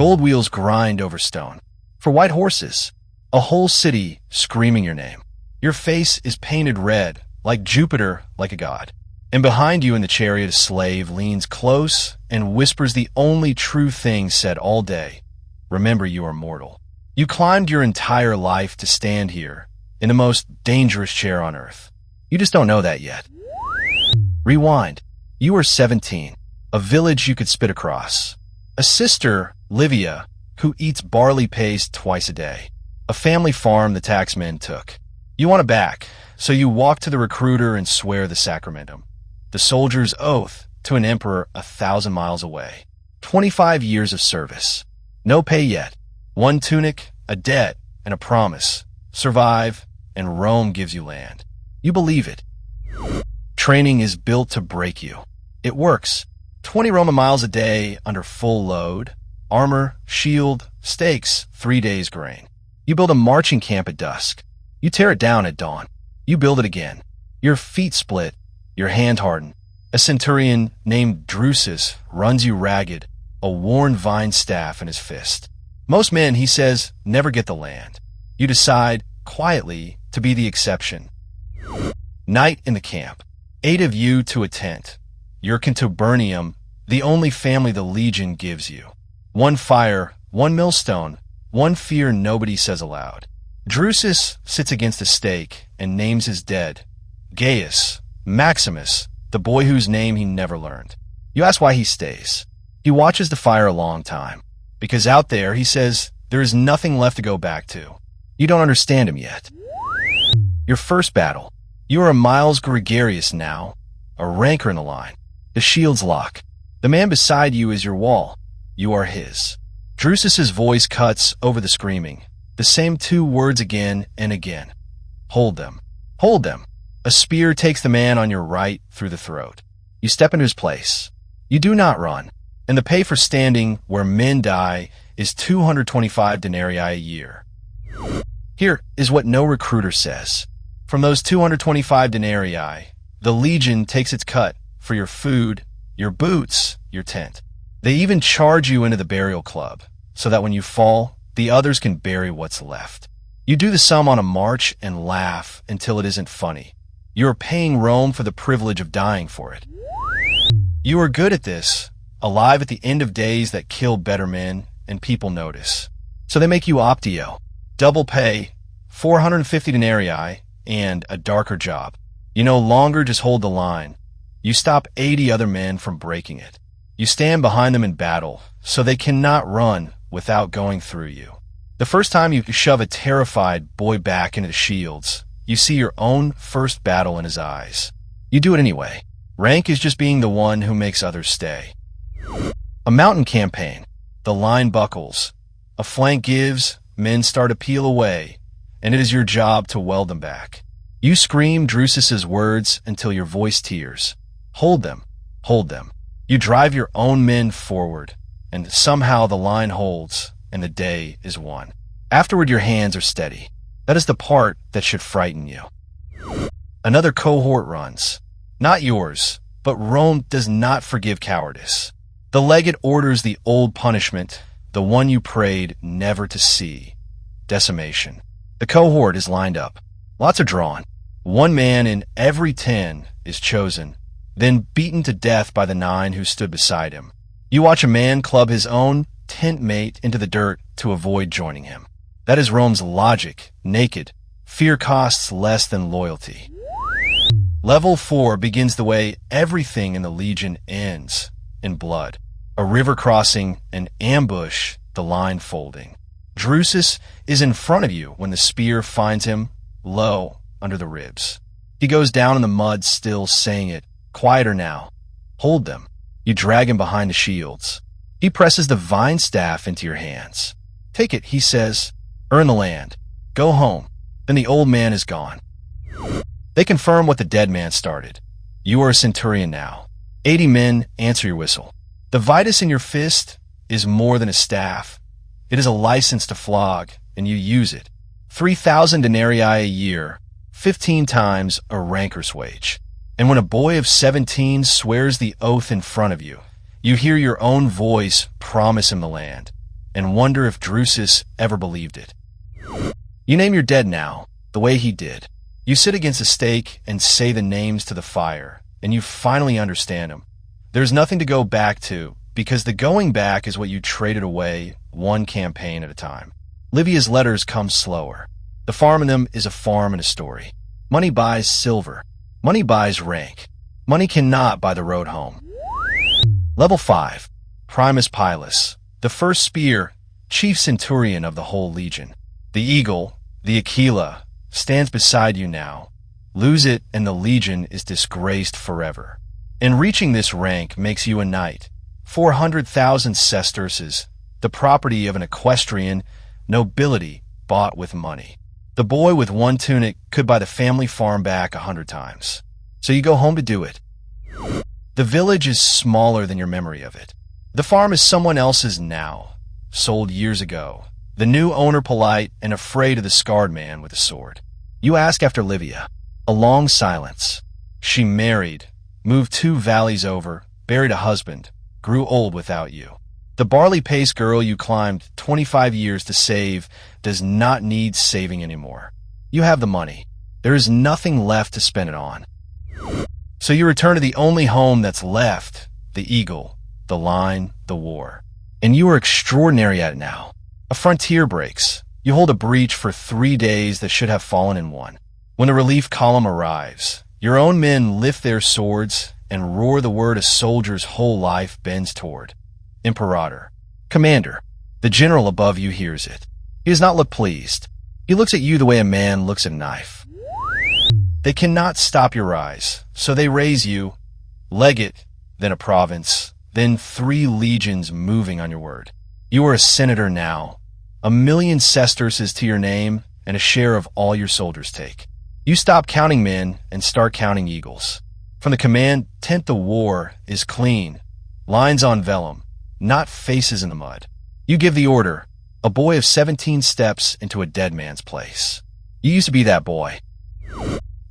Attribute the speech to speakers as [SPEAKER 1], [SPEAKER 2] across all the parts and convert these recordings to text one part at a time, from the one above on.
[SPEAKER 1] Gold wheels grind over stone. For white horses, a whole city screaming your name. Your face is painted red, like Jupiter, like a god. And behind you in the chariot a slave leans close and whispers the only true thing said all day. Remember, you are mortal. You climbed your entire life to stand here, in the most dangerous chair on earth. You just don't know that yet. Rewind. You were 17, a village you could spit across. A sister, Livia, who eats barley paste twice a day. A family farm the taxmen took. You want it back, so you walk to the recruiter and swear the sacramentum, the soldier's oath to an emperor 1,000 miles away. 25 years of service. No pay yet. One tunic, a debt, and a promise. Survive, and Rome gives you land. You believe it. Training is built to break you. It works. 20 Roman miles a day under full load. Armor, shield, stakes, 3 days grain. You build a marching camp at dusk. You tear it down at dawn. You build it again. Your feet split. Your hand hardened. A centurion named Drusus runs you ragged, a worn vine staff in his fist. Most men, he says, never get the land. You decide, quietly, to be the exception. Night in the camp. 8 of you to a tent. Your contubernium, the only family the Legion gives you. One fire, one millstone, one fear nobody says aloud. Drusus sits against a stake and names his dead. Gaius, Maximus, the boy whose name he never learned. You ask why he stays. He watches the fire a long time. Because out there, he says, there is nothing left to go back to. You don't understand him yet. Your first battle. You are a Miles Gregarious now, a rancor in the line. The shields lock. The man beside you is your wall. You are his. Drusus's voice cuts over the screaming. The same 2 words again and again. Hold them. Hold them. A spear takes the man on your right through the throat. You step into his place. You do not run. And the pay for standing where men die is 225 denarii a year. Here is what no recruiter says. From those 225 denarii, the Legion takes its cut for your food, your boots, your tent. They even charge you into the burial club, so that when you fall, the others can bury what's left. You do the sum on a march and laugh until it isn't funny. You are paying Rome for the privilege of dying for it. You are good at this, alive at the end of days that kill better men, and people notice. So they make you Optio, double pay, 450 denarii, and a darker job. You no longer just hold the line. You stop 80 other men from breaking it. You stand behind them in battle, so they cannot run without going through you. The first time you shove a terrified boy back into the shields, you see your own first battle in his eyes. You do it anyway. Rank is just being the one who makes others stay. A mountain campaign. The line buckles. A flank gives, men start to peel away, and it is your job to weld them back. You scream Drusus's words until your voice tears. Hold them. Hold them. You drive your own men forward, and somehow the line holds, and the day is won. Afterward, your hands are steady. That is the part that should frighten you. Another cohort runs. Not yours, but Rome does not forgive cowardice. The legate orders the old punishment, the one you prayed never to see. Decimation. The cohort is lined up. Lots are drawn. 1 man in every 10 is chosen, then beaten to death by the 9 who stood beside him. You watch a man club his own tent mate into the dirt to avoid joining him. That is Rome's logic, naked. Fear costs less than loyalty. Level 4 begins the way everything in the Legion ends, in blood. A river crossing, an ambush, the line folding. Drusus is in front of you when the spear finds him low under the ribs. He goes down in the mud still saying it, quieter now. Hold them. You drag him behind the shields. He presses the vine staff into your hands. Take it, he says. Earn the land. Go home. Then the old man is gone. They confirm what the dead man started. You are a centurion now. 80 men answer your whistle. The vitus in your fist is more than a staff. It is a license to flog, and you use it. 3,000 denarii a year, 15 times a ranker's wage. And when a boy of 17 swears the oath in front of you, you hear your own voice promise him the land. and wonder if Drusus ever believed it. You name your dead now, the way he did. You sit against a stake and say the names to the fire, and you finally understand them. There's nothing to go back to, because the going back is what you traded away one campaign at a time. Livia's letters come slower. The farm in them is a farm and a story. Money buys silver. Money buys rank. Money cannot buy the road home. Level 5. Primus Pilus, the first spear, chief Centurion of the whole legion. The eagle, the Aquila, stands beside you now. Lose it and the legion is disgraced forever. And reaching this rank makes you a knight. 400,000 sesterces, the property of an equestrian, nobility bought with money. The boy with one tunic could buy the family farm back 100 times. So you go home to do it. The village is smaller than your memory of it. The farm is someone else's now, sold years ago. The new owner polite and afraid of the scarred man with a sword. You ask after Livia. A long silence. She married, moved 2 valleys over, buried a husband, grew old without you. The barley-paced girl you climbed 25 years to save does not need saving anymore. You have the money. There is nothing left to spend it on. So you return to the only home that's left, the eagle, the line, the war. And you are extraordinary at it now. A frontier breaks. You hold a breach for 3 days that should have fallen in 1. When the relief column arrives, your own men lift their swords and roar the word a soldier's whole life bends toward. Imperator. Commander. The general above you hears it. He does not look pleased. He looks at you the way a man looks at a knife. They cannot stop your rise, so they raise you, legate, then a province, then 3 legions moving on your word. You are a senator now. 1,000,000 sesterces to your name, and a share of all your soldiers take. You stop counting men and start counting eagles. From the command, tent the war is clean. Lines on vellum, not faces in the mud. You give the order, a boy of 17 steps into a dead man's place. You used to be that boy.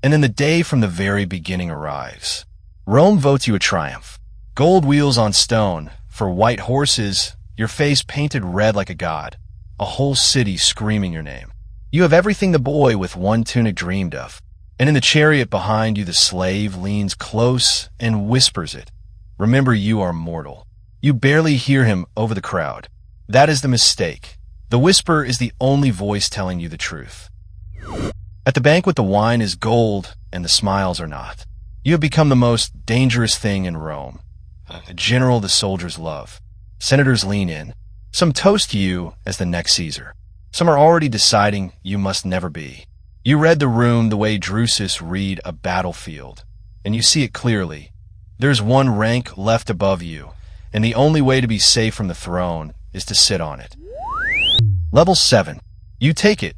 [SPEAKER 1] And then the day from the very beginning arrives. Rome votes you a triumph. Gold wheels on stone, for white horses, your face painted red like a god. A whole city screaming your name. You have everything the boy with one tunic dreamed of. And in the chariot behind you the slave leans close and whispers it. Remember, you are mortal. You barely hear him over the crowd. That is the mistake. The whisper is the only voice telling you the truth. At the banquet the wine is gold and the smiles are not. You have become the most dangerous thing in Rome. A general the soldiers love. Senators lean in. Some toast you as the next Caesar. Some are already deciding you must never be. You read the room the way Drusus read a battlefield, and you see it clearly. There's one rank left above you, and the only way to be safe from the throne is to sit on it. Level 7. You take it.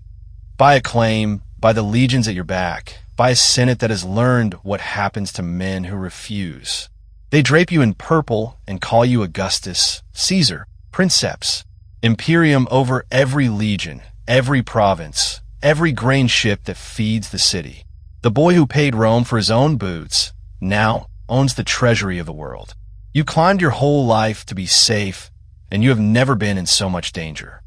[SPEAKER 1] By acclaim, by the legions at your back, by a senate that has learned what happens to men who refuse. They drape you in purple and call you Augustus, Caesar, Princeps, Imperium over every legion, every province, every grain ship that feeds the city. The boy who paid Rome for his own boots now owns the treasury of the world. You climbed your whole life to be safe, and you have never been in so much danger.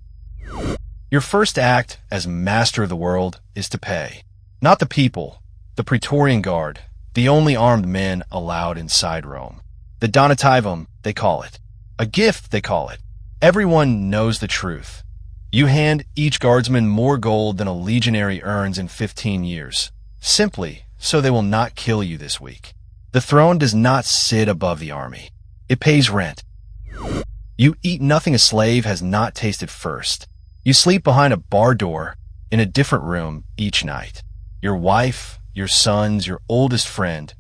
[SPEAKER 1] Your first act as master of the world is to pay. Not the people, the Praetorian Guard, the only armed men allowed inside Rome. The Donativum, they call it. A gift, they call it. Everyone knows the truth. You hand each guardsman more gold than a legionary earns in 15 years, simply so they will not kill you this week. The throne does not sit above the army. It pays rent. You eat nothing a slave has not tasted first. You sleep behind a bar door in a different room each night. Your wife, your sons, your oldest friend,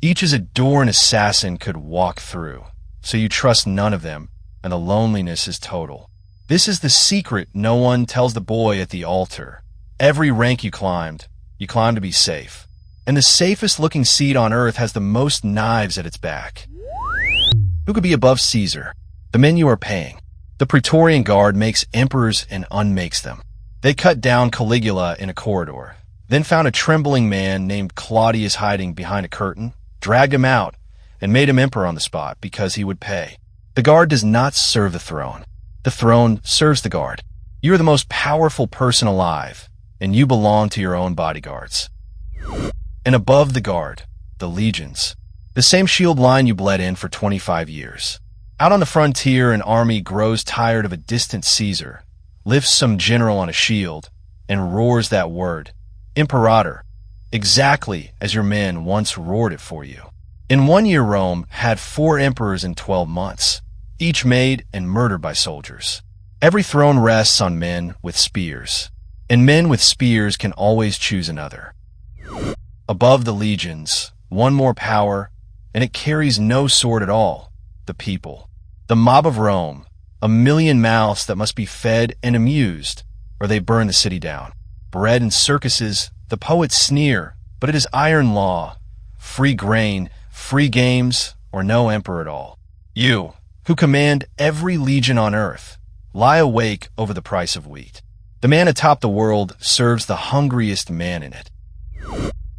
[SPEAKER 1] each is a door an assassin could walk through, so you trust none of them, and the loneliness is total. This is the secret no one tells the boy at the altar. Every rank you climbed to be safe. And the safest looking seat on earth has the most knives at its back. Who could be above Caesar? The men you are paying. The Praetorian Guard makes emperors and unmakes them. They cut down Caligula in a corridor, then found a trembling man named Claudius hiding behind a curtain, dragged him out, and made him emperor on the spot because he would pay. The guard does not serve the throne. The throne serves the guard. You are the most powerful person alive, and you belong to your own bodyguards. And above the guard, the legions. The same shield line you bled in for 25 years. Out on the frontier, an army grows tired of a distant Caesar, lifts some general on a shield, and roars that word, Imperator, exactly as your men once roared it for you. In 1 year, Rome had 4 emperors in 12 months, each made and murdered by soldiers. Every throne rests on men with spears, and men with spears can always choose another. Above the legions, one more power, and it carries no sword at all, the people. The mob of Rome, a million mouths that must be fed and amused, or they burn the city down. Bread and circuses, the poets sneer, but it is iron law. Free grain, free games, or no emperor at all. You, who command every legion on earth, lie awake over the price of wheat. The man atop the world serves the hungriest man in it.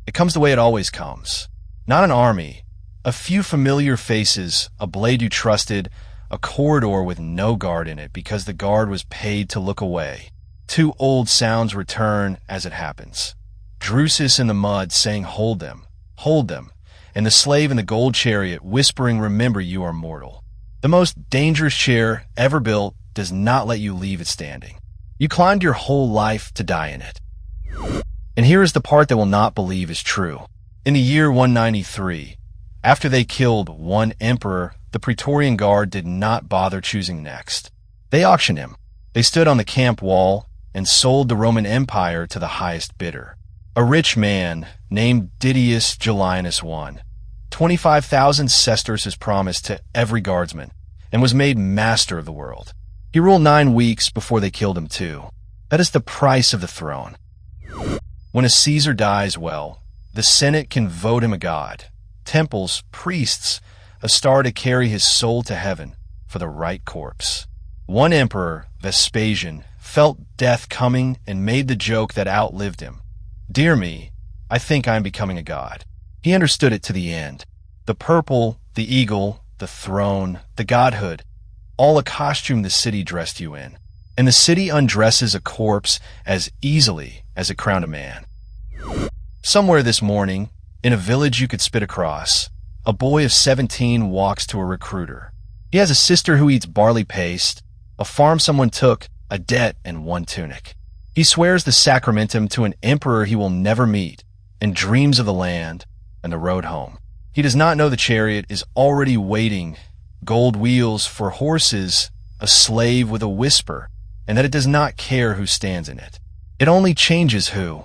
[SPEAKER 1] It comes the way it always comes. Not an army, a few familiar faces, a blade you trusted, a corridor with no guard in it because the guard was paid to look away. 2 old sounds return as it happens. Drusus in the mud saying, hold them, and the slave in the gold chariot whispering, remember you are mortal. The most dangerous chair ever built does not let you leave it standing. You climbed your whole life to die in it. And here is the part that will not believe is true. In the year 193, after they killed one emperor, the Praetorian Guard did not bother choosing next. They auctioned him. They stood on the camp wall and sold the Roman Empire to the highest bidder. A rich man named Didius Gellius won 25,000 sesterces promised to every guardsman and was made master of the world. He ruled 9 weeks before they killed him too. That is the price of the throne. When a Caesar dies, well, the Senate can vote him a god. Temples, priests, a star to carry his soul to heaven for the right corpse. One emperor, Vespasian, felt death coming and made the joke that outlived him. Dear me, I think I am becoming a god. He understood it to the end. The purple, the eagle, the throne, the godhood, all a costume the city dressed you in. And the city undresses a corpse as easily as it crowned a man. Somewhere this morning, in a village you could spit across, a boy of 17 walks to a recruiter. He has a sister who eats barley paste, a farm someone took, a debt, and 1 tunic. He swears the sacramentum to an emperor he will never meet, and dreams of the land and the road home. He does not know the chariot is already waiting, gold wheels for horses, a slave with a whisper, and that it does not care who stands in it. It only changes who.